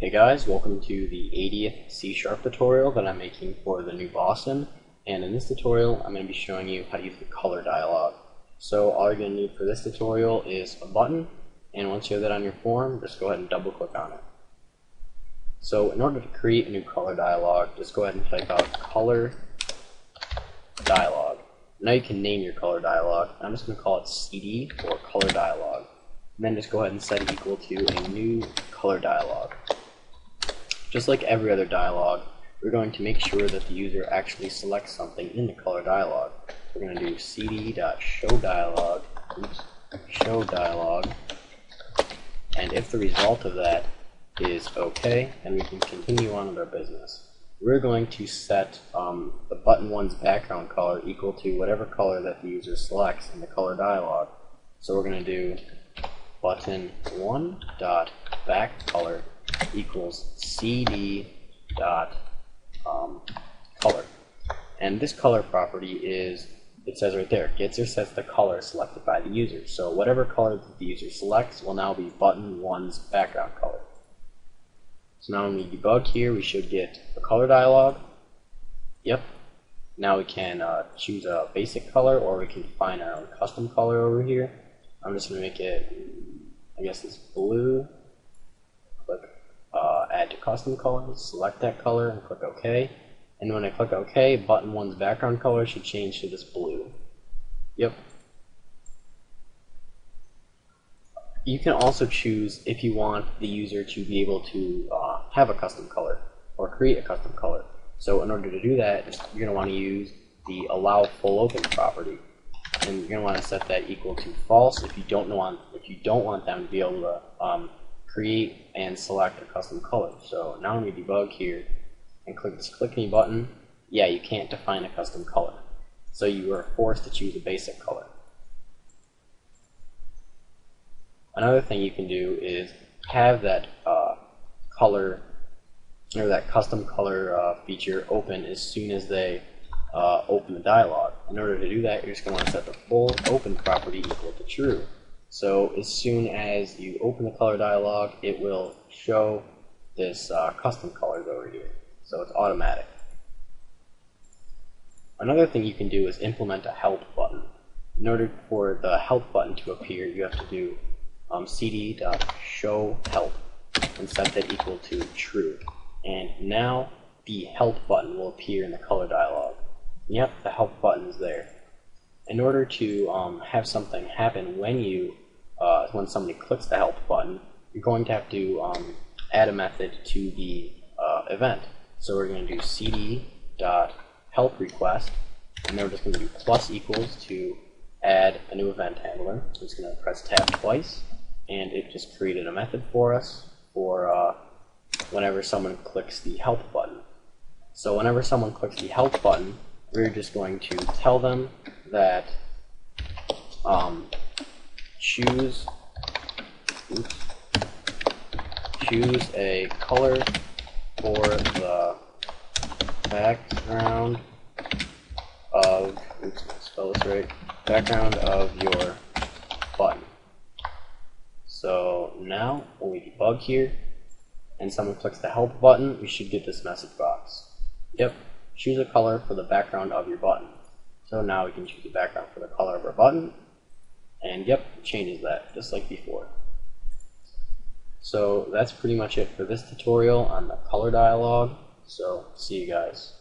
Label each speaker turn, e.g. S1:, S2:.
S1: Hey guys, welcome to the 80th C# tutorial that I'm making for the new Boston. And in this tutorial, I'm going to be showing you how to use the color dialog. So all you're going to need for this tutorial is a button, and once you have that on your form, just go ahead and double click on it. So in order to create a new color dialog, just go ahead and type out color dialog. Now you can name your color dialog. I'm just going to call it CD or color dialog. And then just go ahead and set it equal to a new color dialog. Just like every other dialog, we're going to make sure that the user actually selects something in the color dialog. We're going to do cd.showDialog, and if the result of that is okay, then we can continue on with our business. We're going to set the button 1's background color equal to whatever color that the user selects in the color dialog. So we're going to do button1.backColor equals cd.color. And this color property is, it says right there, gets or sets the color selected by the user. So whatever color that the user selects will now be button 1's background color. So now when we debug here, we should get a color dialog. Yep. Now we can choose a basic color, or we can find our own custom color over here. I'm just going to make it, I guess it's blue. Click add to custom colors, select that color, and click OK. And when I click OK, button 1's background color should change to this blue. Yep. You can also choose if you want the user to be able to have a custom color or create a custom color. So in order to do that, you're going to want to use the allow full open property, and you're going to want to set that equal to false if you don't want them to be able to create and select a custom color. So now when we debug here and click this click me button, yeah, you can't define a custom color. So you are forced to choose a basic color. Another thing you can do is have that color or that custom color feature open as soon as they open the dialog. In order to do that, you're just going to want to set the full open property equal to true. So as soon as you open the color dialog, it will show this custom colors over here. So it's automatic. Another thing you can do is implement a help button. In order for the help button to appear, you have to do cd.showHelp and set that equal to true. And now the help button will appear in the color dialog. Yep, the help button is there. In order to have something happen when somebody clicks the help button, you're going to have to add a method to the event. So we're going to do cd.helpRequest, and then we're just going to do plus equals to add a new event handler. I'm just going to press tab twice, and it just created a method for us for whenever someone clicks the help button. So whenever someone clicks the help button, we're just going to tell them that choose a color for the background of background of your button. So now when we debug here and someone clicks the help button, we should get this message box. Yep, choose a color for the background of your button. So now we can choose a background for the color of our button, and yep, it changes that just like before. So that's pretty much it for this tutorial on the color dialog. So see you guys.